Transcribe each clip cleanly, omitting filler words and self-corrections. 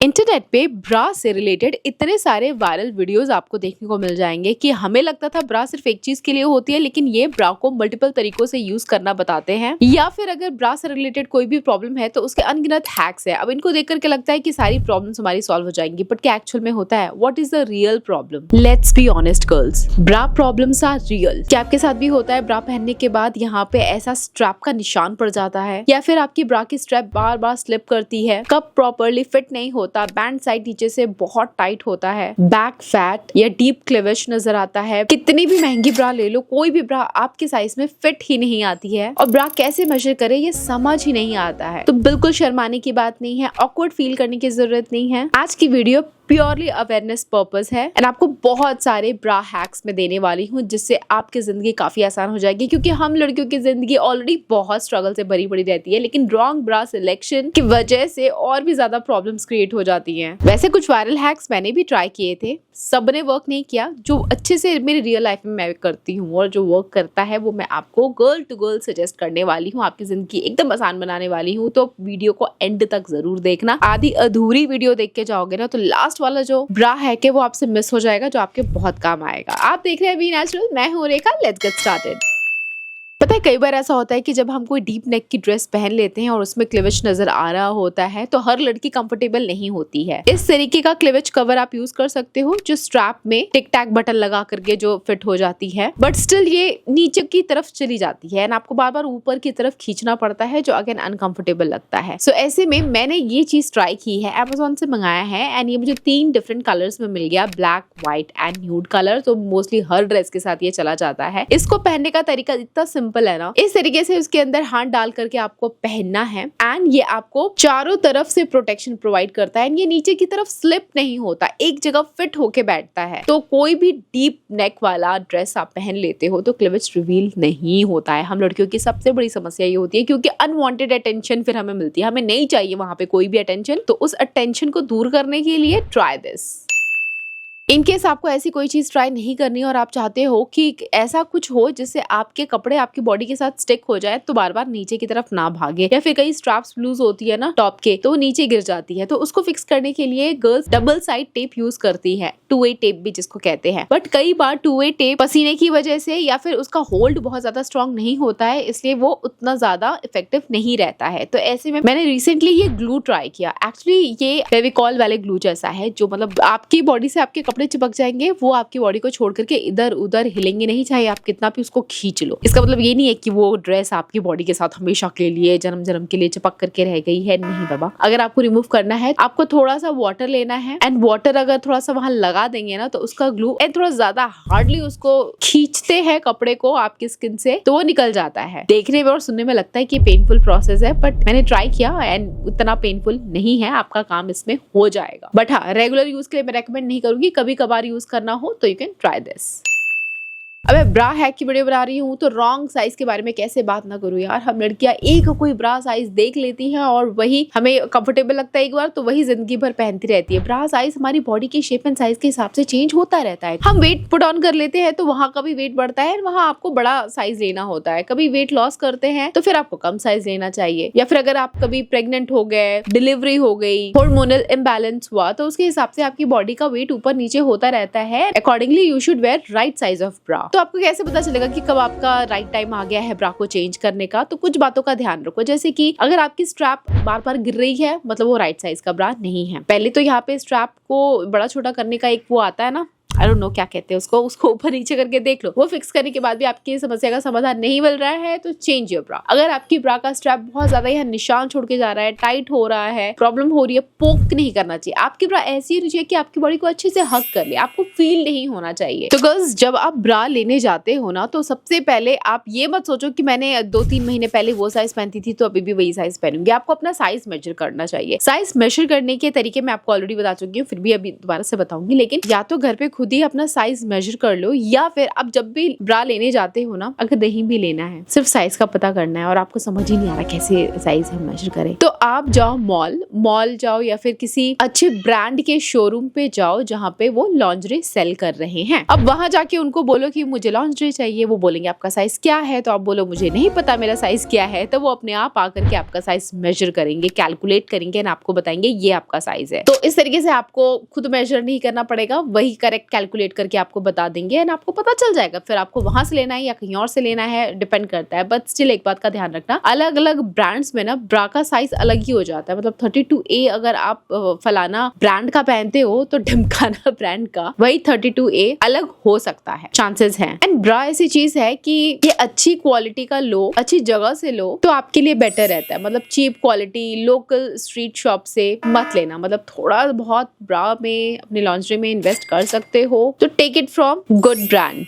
Internet पे ब्रा से related इतने सारे वायरल वीडियोस आपको देखने को मिल जाएंगे कि हमें लगता था ब्रा सिर्फ एक चीज के लिए होती है, लेकिन ये ब्रा को मल्टीपल तरीकों से यूज करना बताते हैं। या फिर अगर ब्रा से रिलेटेड कोई भी प्रॉब्लम है तो उसके अनगिनत हैक्स है। अब इनको देख करके लगता है कि सारी प्रॉब्लम्स हमारी सॉल्व हो जाएंगी, बट क्या एक्चुअल में होता है? What is the real problem? Let's be honest girls, bra problems are real. क्या आपके साथ भी होता है ब्रा पहनने के बाद यहाँ पे ऐसा स्ट्रैप का निशान पड़ जाता है, या फिर आपकी ब्रा की स्ट्रैप बार बार स्लिप करती है, कप प्रॉपरली फिट नहीं होता, बैंड साइड नीचे से बहुत टाइट होता है, बैक फैट या डीप क्लीवेज नजर आता है, कितनी भी महंगी ब्रा ले लो कोई भी ब्रा आपके साइज में फिट ही नहीं आती है, और ब्रा कैसे मेजर करे ये समझ ही नहीं आता है। तो बिल्कुल शर्माने की बात नहीं है, ऑकवर्ड फील करने की जरूरत नहीं है। आज की वीडियो प्योरली अवेयरनेस पर्पस है एंड आपको बहुत सारे ब्रा हैक्स में देने वाली हूँ जिससे आपकी जिंदगी काफी आसान हो जाएगी, क्योंकि हम लड़कियों की जिंदगी ऑलरेडी बहुत स्ट्रगल से भरी पड़ी रहती है, लेकिन रॉन्ग ब्रा सिलेक्शन की वजह से और भी ज्यादा प्रॉब्लम्स क्रिएट हो जाती हैं। वैसे कुछ वायरल हैक्स मैंने भी ट्राई किए थे, सबने वर्क नहीं किया। जो अच्छे से मेरी रियल लाइफ में मैं करती हूँ और जो वर्क करता है वो मैं आपको गर्ल टू गर्ल सजेस्ट करने वाली हूँ, आपकी जिंदगी एकदम आसान बनाने वाली हूँ। तो वीडियो को एंड तक जरूर देखना। आधी अधूरी वीडियो देख के जाओगे ना तो लास्ट वाला जो ब्रा है कि वो आपसे मिस हो जाएगा, जो आपके बहुत काम आएगा। आप देख रहे हैं बी नेचुरल, मैं हूँ रेखा। Let's get started. पता है कई बार ऐसा होता है कि जब हम कोई डीप नेक की ड्रेस पहन लेते हैं और उसमें क्लीवेज नजर आ रहा होता है तो हर लड़की कंफर्टेबल नहीं होती है। इस तरीके का क्लीवेज कवर आप यूज कर सकते हो जो स्ट्रैप में टिक टैक बटन लगा करके जो फिट हो जाती है, बट स्टिल ये नीचे की तरफ चली जाती है एंड आपको बार बार ऊपर की तरफ खींचना पड़ता है, जो अगेन अनकंफर्टेबल लगता है। सो ऐसे में मैंने ये चीज ट्राई की है, अमेजोन से मंगाया है एंड ये मुझे 3 डिफरेंट कलर्स में मिल गया, black, white and nude colour. तो मोस्टली हर ड्रेस के साथ ये चला जाता है। इसको पहनने का तरीका इतना सिंपल है ना, इस तरीके से उसके अंदर हाथ डाल करके आपको पहनना है एंड ये आपको चारों तरफ से प्रोटेक्शन प्रोवाइड करता है एंड ये नीचे की तरफ स्लिप नहीं होता, एक जगह फिट होके बैठता है। तो कोई भी डीप नेक वाला ड्रेस आप पहन लेते हो तो क्लीवेज रिवील नहीं होता है। हम लड़कियों की सबसे बड़ी समस्या ये होती है क्योंकि अनवांटेड अटेंशन फिर हमें मिलती है, हमें नहीं चाहिए वहां पे कोई भी अटेंशन। तो उस अटेंशन को दूर करने के लिए ट्राई दिस। इनकेस आपको ऐसी कोई चीज ट्राई नहीं करनी और आप चाहते हो कि ऐसा कुछ हो जिससे आपके कपड़े आपकी बॉडी के साथ स्टिक हो जाए, तो बार बार नीचे की तरफ ना भागे, या फिर कई स्ट्रैप्स लूज होती है ना टॉप के तो वो नीचे गिर जाती है, तो उसको फिक्स करने के लिए girls double side tape use करती है, 2-way टेप भी जिसको कहते हैं। बट कई बार 2-way टेप पसीने की वजह से या फिर उसका होल्ड बहुत ज्यादा स्ट्रॉन्ग नहीं होता है, इसलिए वो उतना ज्यादा इफेक्टिव नहीं रहता है। तो ऐसे में मैंने रिसेंटली ये ग्लू ट्राई किया। एक्चुअली ये फेविकॉल वाले ग्लू जैसा है, जो मतलब आपकी बॉडी से आपके कपड़े चिपक जाएंगे, वो आपकी बॉडी को छोड़ करके इधर उधर हिलेंगे नहीं, चाहे आप कितना भी उसको खींच लो। इसका मतलब ये नहीं है कि वो ड्रेस आपकी बॉडी के साथ हमेशा के लिए जन्म जन्म के लिए चिपक करके रह गई है, नहीं बाबा। अगर आपको रिमूव करना है आपको थोड़ा सा वाटर लेना है एंड वाटर अगर थोड़ा सा वहां लगा देंगे ना तो उसका ग्लू एंड थोड़ा ज्यादा हार्डली उसको खींचते हैं कपड़े को आपकी स्किन से, तो वो निकल जाता है। देखने में और सुनने में लगता है कि पेनफुल प्रोसेस है, बट मैंने ट्राई किया एंड उतना पेनफुल नहीं है, आपका काम इसमें हो जाएगा। बट हाँ, रेगुलर यूज के लिए मैं रेकमेंड नहीं करूंगी, कभी कभार यूज करना हो तो यू कैन ट्राई दिस। अब मैं ब्रा हैक की वीडियो बना रही हूँ तो रॉन्ग साइज के बारे में कैसे बात ना करूँ यार। हम लड़कियां एक कोई ब्रा साइज देख लेती हैं और वही हमें कंफर्टेबल लगता है एक बार, तो वही जिंदगी भर पहनती रहती है। ब्रा साइज हमारी बॉडी के शेप एंड साइज के हिसाब से चेंज होता रहता है। हम वेट पुट ऑन कर लेते हैं तो वहां का भी वेट बढ़ता है, वहां आपको बड़ा साइज लेना होता है। कभी वेट लॉस करते हैं तो फिर आपको कम साइज लेना चाहिए, या फिर अगर आप कभी प्रेग्नेंट हो गए, डिलीवरी हो गई, हार्मोनल इम्बैलेंस हुआ, तो उसके हिसाब से आपकी बॉडी का वेट ऊपर नीचे होता रहता है। Accordingly you should wear right size of bra. तो आपको कैसे पता चलेगा कि कब आपका राइट टाइम आ गया है ब्रा को चेंज करने का? तो कुछ बातों का ध्यान रखो, जैसे कि अगर आपकी स्ट्रैप बार बार गिर रही है मतलब वो राइट साइज का ब्रा नहीं है। पहले तो यहाँ पे स्ट्रैप को बड़ा छोटा करने का एक वो आता है ना, आई डोंट नो क्या कहते हैं उसको ऊपर नीचे करके देख लो। वो फिक्स करने के बाद भी आपकी समस्या का समाधान नहीं मिल रहा है तो चेंज योर ब्रा। अगर आपकी ब्रा का स्ट्रैप बहुत ज्यादा यहाँ निशान छोड़ के जा रहा है, टाइट हो रहा है, प्रॉब्लम हो रही है, पोक नहीं करना चाहिए। आपकी ब्रा ऐसी होनी चाहिए कि आपकी बॉडी को अच्छे से हग कर ले, आपको फील नहीं होना चाहिए। तो गर्ल्स, जब आप ब्रा लेने जाते हो ना तो सबसे पहले आप ये मत सोचो कि मैंने 2-3 महीने पहले वो साइज पहनती थी तो अभी भी वही साइज पहनूंगी। आपको अपना साइज मेजर करना चाहिए। साइज मेजर करने के तरीके मैं आपको ऑलरेडी बता चुकी हूँ, फिर भी अभी दोबारा से बताऊंगी। लेकिन या तो घर पे खुद खुद ही अपना साइज मेजर कर लो, या फिर आप जब भी ब्रा लेने जाते हो ना, अगर नहीं भी लेना है, सिर्फ साइज का पता करना है और आपको समझ ही नहीं आ रहा कैसे साइज हम मेजर करें, तो आप जाओ मॉल जाओ या फिर किसी अच्छे ब्रांड के शोरूम पे जाओ जहाँ पे वो लॉन्जरी सेल कर रहे हैं। अब वहां जाके उनको बोलो कि मुझे लॉन्जरी चाहिए, वो बोलेंगे आपका साइज क्या है, तो आप बोलो मुझे नहीं पता मेरा साइज क्या है, तो वो अपने आप आकर के आपका साइज मेजर करेंगे, कैलकुलेट करेंगे और आपको बताएंगे ये आपका साइज है। तो इस तरीके से आपको खुद मेजर नहीं करना पड़ेगा, वही करेक्ट कैलकुलेट करके आपको बता देंगे एंड आपको पता चल जाएगा। फिर आपको वहां से लेना है या कहीं और से लेना है, डिपेंड करता है। बट स्टिल एक बात का ध्यान रखना, अलग अलग ब्रांड्स में ना ब्रा का साइज अलग ही हो जाता है। मतलब 32A अगर आप फलाना ब्रांड का पहनते हो तो ढिमकाना ब्रांड का वही 32A अलग हो सकता है, चांसेस हैं। एंड ब्रा ऐसी चीज है कि ये अच्छी क्वालिटी का लो, अच्छी जगह से लो तो आपके लिए बेटर रहता है। मतलब cheap quality local street shop से मत लेना। मतलब थोड़ा बहुत ब्रा में अपनी लॉन्ड्री में इन्वेस्ट कर सकते हो तो take it from good brand.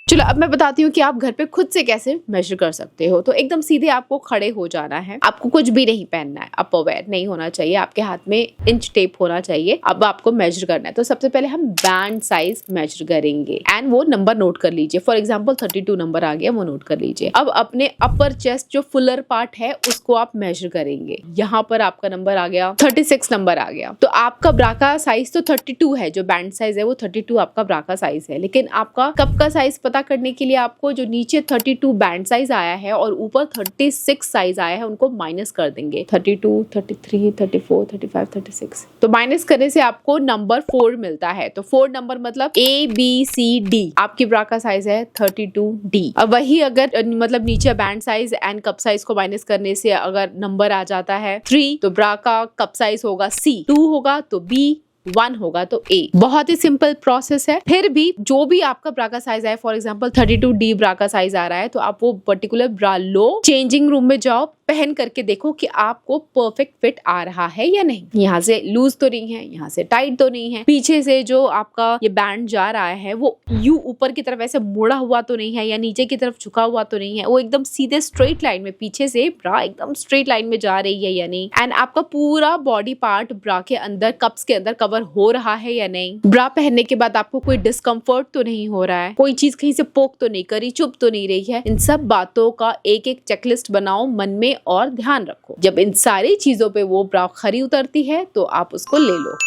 चलो अब मैं बताती हूँ कि आप घर पे खुद से कैसे मेजर कर सकते हो। तो एकदम सीधे आपको खड़े हो जाना है, आपको कुछ भी नहीं पहनना है, अपर नहीं होना चाहिए, आपके हाथ में इंच टेप होना चाहिए। अब आपको मेजर करना है तो सबसे पहले हम बैंड साइज मेजर करेंगे एंड वो नंबर नोट कर लीजिए। फॉर एग्जाम्पल 32 नंबर आ गया, वो नोट कर लीजिए। अब अपने अपर चेस्ट जो फुलर पार्ट है उसको आप मेजर करेंगे। यहाँ पर आपका नंबर आ गया 36 नंबर आ गया। तो आपका ब्रा का साइज तो 32 है, जो बैंड साइज है वो 32 आपका ब्रा का साइज है। लेकिन आपका कप का साइज पता करने के लिए आपको जो नीचे 32 बैंड साइज आया है और ऊपर 36 साइज आया है उनको माइनस कर देंगे। 32, 33, 34, 35, 36 तो माइनस करने से आपको नंबर 4 मिलता है। तो 4 नंबर मतलब ABCD आपकी ब्रा का साइज है 32D। अब वही अगर मतलब नीचे band size and cup size को माइनस करने से अगर नंबर आ जाता है 3 तो ब्रा का कप साइज होगा C, 2 होगा तो B, 1 होगा तो A। बहुत ही सिंपल प्रोसेस है। फिर भी जो भी आपका ब्रा का साइज है, फॉर एग्जांपल 32D ब्रा का साइज आ रहा है तो आप वो पर्टिकुलर ब्रा लो, चेंजिंग रूम में जाओ, पहन करके देखो कि आपको परफेक्ट फिट आ रहा है या नहीं। यहाँ से लूज तो नहीं है, यहाँ से टाइट तो नहीं है, पीछे से जो आपका ये बैंड जा रहा है वो यू ऊपर की तरफ ऐसे मुड़ा हुआ तो नहीं है या नीचे की तरफ झुका हुआ तो नहीं है, वो एकदम सीधे स्ट्रेट लाइन में पीछे से ब्रा एकदम स्ट्रेट लाइन में जा रही है या नहीं। एंड आपका पूरा बॉडी पार्ट ब्रा के अंदर, कप्स के अंदर कवर हो रहा है या नहीं। ब्रा पहनने के बाद आपको कोई डिस्कम्फर्ट तो नहीं हो रहा है, कोई चीज कहीं से पोक तो नहीं करी, चुभ तो नहीं रही है। इन सब बातों का एक एक चेकलिस्ट बनाओ मन में और ध्यान रखो। जब इन सारी चीजों पे वो ब्रा खरी उतरती है तो आप उसको ले लो।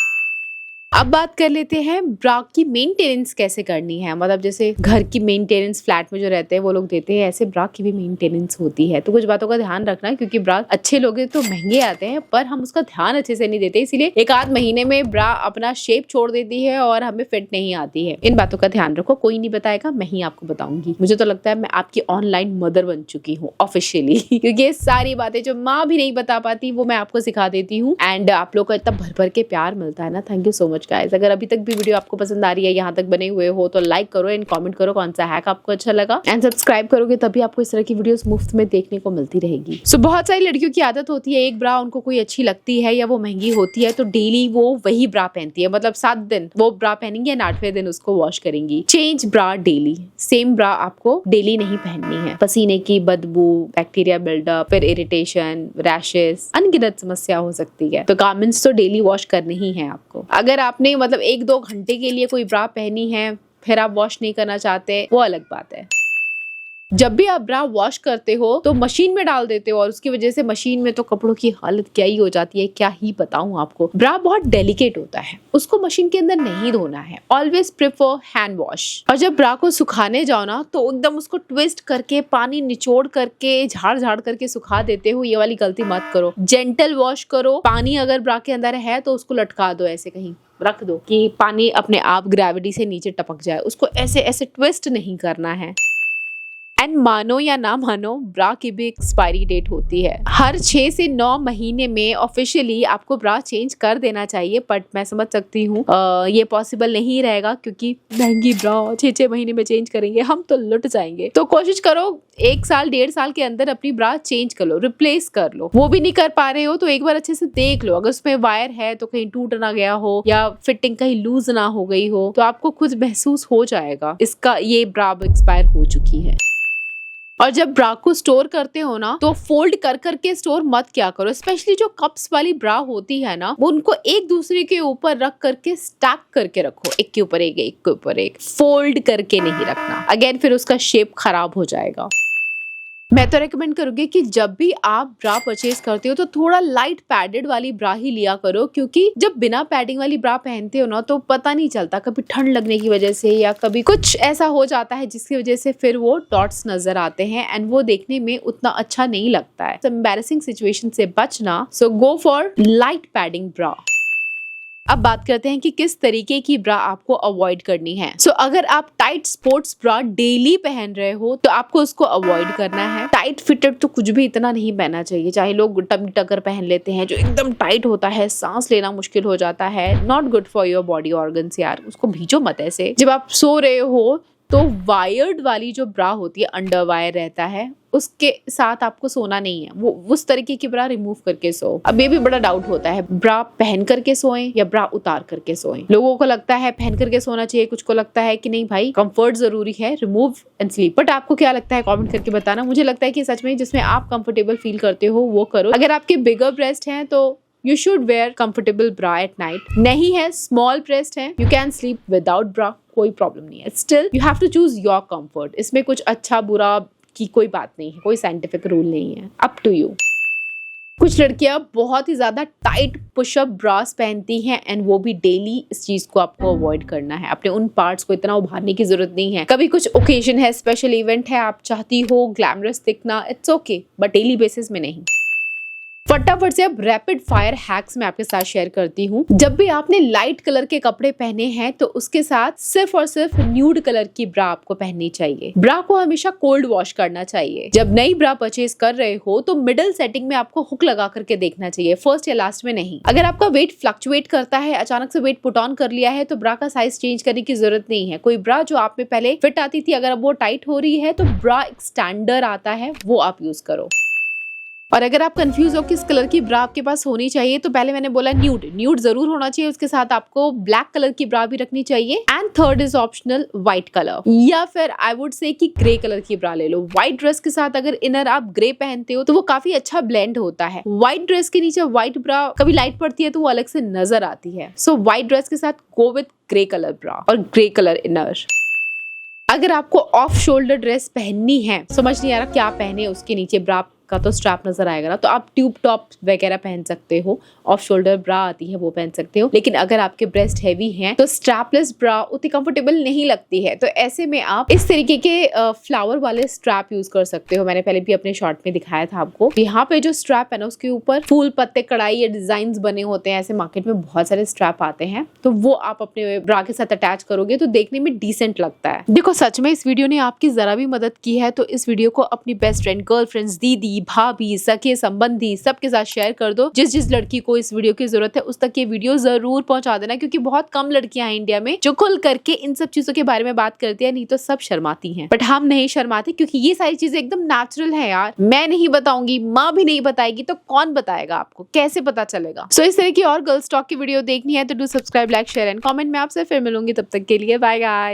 अब बात कर लेते हैं ब्रा की मेंटेनेंस कैसे करनी है। मतलब जैसे घर की मेंटेनेंस फ्लैट में जो रहते हैं वो लोग देते हैं, ऐसे ब्रा की भी मेंटेनेंस होती है। तो कुछ बातों का ध्यान रखना, क्योंकि ब्रा अच्छे लोग तो महंगे आते हैं पर हम उसका ध्यान अच्छे से नहीं देते, इसीलिए एक आध महीने में ब्रा अपना शेप छोड़ देती है और हमें फिट नहीं आती है। इन बातों का ध्यान रखो, कोई नहीं बताएगा, मैं ही आपको बताऊंगी। मुझे तो लगता है मैं आपकी ऑनलाइन मदर बन चुकी हूँ ऑफिशियली, क्योंकि ये सारी बातें जो माँ भी नहीं बता पाती वो मैं आपको सिखा देती हूँ। एंड आप लोग का इतना भर भर के प्यार मिलता है ना, thank you so much guys. अगर अभी तक भी वीडियो आपको पसंद आ रही है, यहाँ तक बने हुए हो तो लाइक करो एंड कमेंट करो कौन सा हैक आपको अच्छा लगा, एंड सब्सक्राइब करोगे तभी आपको इस तरह की वीडियोस मुफ्त में देखने को मिलती रहेगी। सो बहुत सारी लड़कियों की आदत होती है, एक ब्रा उनको कोई अच्छी लगती है या वो महंगी होती है तो डेली वो वही ब्रा पहनती है। मतलब 7 दिन वो ब्रा पहनेंगी एंड 8वें दिन उसको वॉश करेंगी। चेंज ब्रा डेली। सेम ब्रा आपको डेली नहीं पहननी है। पसीने की बदबू, बैक्टीरिया बिल्डअप, फिर इरिटेशन, रैशेस, अनगिनत समस्या हो सकती है। तो गारमेंट्स तो डेली वॉश करनी ही है आपको। अगर आपने मतलब 1-2 घंटे के लिए कोई ब्रा पहनी है फिर आप वॉश नहीं करना चाहते, वो अलग बात है। जब भी आप ब्रा वॉश करते हो तो मशीन में डाल देते हो और उसकी वजह से मशीन में तो कपड़ों की हालत क्या ही हो जाती है, क्या ही बताऊं आपको। ब्रा बहुत डेलिकेट होता है, उसको मशीन के अंदर नहीं धोना है। Always prefer hand wash. और जब ब्रा को सुखाने जाओ ना तो एकदम उसको ट्विस्ट करके, पानी निचोड़ करके, झाड़ झाड़ करके सुखा देते हो, ये वाली गलती मत करो। जेंटल वॉश करो। पानी अगर ब्रा के अंदर है तो उसको लटका दो, ऐसे कहीं रख दो कि पानी अपने आप ग्रेविटी से नीचे टपक जाए। उसको ऐसे ऐसे ट्विस्ट नहीं करना है। एंड मानो या ना मानो, ब्रा की भी एक्सपायरी डेट होती है। हर 6 से 9 महीने में ऑफिशियली आपको ब्रा चेंज कर देना चाहिए, बट मैं समझ सकती हूँ ये पॉसिबल नहीं रहेगा, क्योंकि महंगी ब्रा 6-6 महीने में चेंज करेंगे हम तो लुट जाएंगे। तो कोशिश करो 1 साल 1.5 साल के अंदर अपनी ब्रा चेंज कर लो, रिप्लेस कर लो। वो भी नहीं कर पा रहे हो तो एक बार अच्छे से देख लो, अगर उसमें वायर है तो कहीं टूट ना गया हो या फिटिंग कहीं लूज ना हो गई हो, तो आपको खुद महसूस हो जाएगा इसका ये ब्रा एक्सपायर हो चुकी है। और जब ब्रा को स्टोर करते हो ना तो फोल्ड कर करके स्टोर मत क्या करो, स्पेशली जो कप्स वाली ब्रा होती है ना वो उनको एक दूसरे के ऊपर रख करके स्टैक करके रखो, एक के ऊपर एक, एक के ऊपर एक, फोल्ड करके नहीं रखना, अगेन फिर उसका शेप खराब हो जाएगा। मैं तो रेकमेंड करूंगी कि जब भी आप ब्रा परचेज करते हो तो थोड़ा लाइट पैडेड वाली ब्रा ही लिया करो, क्योंकि जब बिना पैडिंग वाली ब्रा पहनते हो ना तो पता नहीं चलता, कभी ठंड लगने की वजह से या कभी कुछ ऐसा हो जाता है जिसकी वजह से फिर वो डॉट्स नजर आते हैं एंड वो देखने में उतना अच्छा नहीं लगता है। एम्बैरेसिंग सिचुएशन से बचना, सो गो फॉर लाइट पैडिंग ब्रा। अब बात करते हैं कि किस तरीके की ब्रा आपको अवॉइड करनी है। अगर आप टाइट स्पोर्ट्स ब्रा डेली पहन रहे हो तो आपको उसको अवॉइड करना है। टाइट फिटेड तो कुछ भी इतना नहीं पहनना चाहिए, चाहे लोग टमी टकर पहन लेते हैं जो एकदम टाइट होता है, सांस लेना मुश्किल हो जाता है, not good for your body organs यार, उसको भींचो मत ऐसे। जब आप सो रहे हो तो वायर्ड वाली जो ब्रा होती है, अंडर वायर रहता है, उसके साथ आपको सोना नहीं है, वो उस तरीके की ब्रा रिमूव करके सो। अब ये भी बड़ा डाउट होता है, ब्रा पहन करके सोएं या ब्रा उतार करके सोएं। लोगों को लगता है पहन करके सोना चाहिए, कुछ को लगता है कि नहीं भाई कंफर्ट जरूरी है, रिमूव एंड स्लीप। बट आपको क्या लगता है कमेंट करके बताना। मुझे लगता है कि सच में जिसमें आप कंफर्टेबल फील करते हो वो करो। अगर आपके बिगर ब्रेस्ट हैं तो you should wear comfortable bra at night. नहीं है, स्मॉल ब्रेस्ट है, you can sleep without bra, कोई प्रॉब्लम नहीं है। Still you have to choose your comfort. इसमें कुछ अच्छा बुरा की कोई बात नहीं है, कोई साइंटिफिक रूल नहीं है, अप टू यू। कुछ लड़कियां बहुत ही ज्यादा टाइट पुशअप ब्रास पहनती हैं एंड वो भी डेली। इस चीज को आपको अवॉइड करना है, अपने उन पार्ट्स को इतना उभारने की जरूरत नहीं है। कभी कुछ ओकेजन है, स्पेशल इवेंट है, आप चाहती हो ग्लैमरस दिखना, it's okay, but daily basis में नहीं। फटाफट से अब रैपिड फायर हैक्स मैं आपके साथ शेयर करती हूँ। जब भी आपने लाइट कलर के कपड़े पहने हैं तो उसके साथ सिर्फ और सिर्फ न्यूड कलर की ब्रा आपको पहननी चाहिए। ब्रा को हमेशा कोल्ड वॉश करना चाहिए। जब नई ब्रा परचेज कर रहे हो तो मिडिल सेटिंग में आपको हुक लगा करके देखना चाहिए, फर्स्ट या लास्ट में नहीं। अगर आपका वेट फ्लक्चुएट करता है, अचानक से वेट पुट ऑन कर लिया है, तो ब्रा का साइज चेंज करने की जरूरत नहीं है। कोई ब्रा जो आप में पहले फिट आती थी, अगर अब वो टाइट हो रही है तो ब्रा एक्सटेंडर आता है, वो आप यूज करो। और अगर आप कंफ्यूज हो किस कलर की ब्रा आपके पास होनी चाहिए, तो पहले मैंने बोला न्यूड जरूर होना चाहिए, उसके साथ आपको ब्लैक कलर की ब्रा भी रखनी चाहिए and third is optional white colour, या फिर आई वुड से कि ग्रे कलर की ब्रा ले लो। व्हाइट ड्रेस के साथ अगर इनर आप ग्रे पहनते हो तो वो काफी अच्छा ब्लेंड होता है। व्हाइट ड्रेस के नीचे व्हाइट ब्रा कभी लाइट पड़ती है तो वो अलग से नजर आती है। सो व्हाइट ड्रेस के साथ गो विद ग्रे कलर ब्रा और ग्रे कलर इनर। अगर आपको ऑफ शोल्डर ड्रेस पहननी है, समझ नहीं आ रहा क्या पहने, उसके नीचे ब्रा का तो स्ट्रैप नजर आएगा ना, तो आप ट्यूब टॉप वगैरह पहन सकते हो, ऑफ शोल्डर ब्रा आती है वो पहन सकते हो। लेकिन अगर आपके ब्रेस्ट हैवी हैं तो स्ट्रैपलेस ब्रा उतनी कंफर्टेबल नहीं लगती है, तो ऐसे में आप इस तरीके के फ्लावर वाले स्ट्रैप यूज कर सकते हो। मैंने पहले भी अपने शॉर्ट में दिखाया था आपको। यहाँ पे जो स्ट्रैप है ना उसके ऊपर फूल पत्ते कढ़ाई या डिजाइन बने होते हैं, ऐसे मार्केट में बहुत सारे स्ट्रैप आते हैं, तो वो आप अपने ब्रा के साथ अटैच करोगे तो देखने में डिसेंट लगता है। देखो सच में इस वीडियो ने आपकी जरा भी मदद की है तो इस वीडियो को अपनी बेस्ट फ्रेंड, गर्लफ्रेंड्स, दीदी, भाभी, सखे, संबंधी सबके साथ शेयर कर दो। जिस लड़की को इस वीडियो की जरूरत है उस तक ये वीडियो जरूर पहुंचा देना, क्योंकि बहुत कम लड़कियां हैं इंडिया में जो खुल करके इन सब चीजों के बारे में बात करती है। नहीं तो सब शर्माती हैं, बट हम नहीं शर्माते, क्योंकि ये सारी चीजें एकदम नेचुरल है यार। मैं नहीं बताऊंगी, माँ भी नहीं बताएगी, तो कौन बताएगा आपको, कैसे पता चलेगा। सो इस तरह की और गर्ल्स टॉक की वीडियो देखनी है तो do subscribe, like, share and comment. मैं आपसे फिर मिलूंगी, तब तक के लिए बाय गाइस।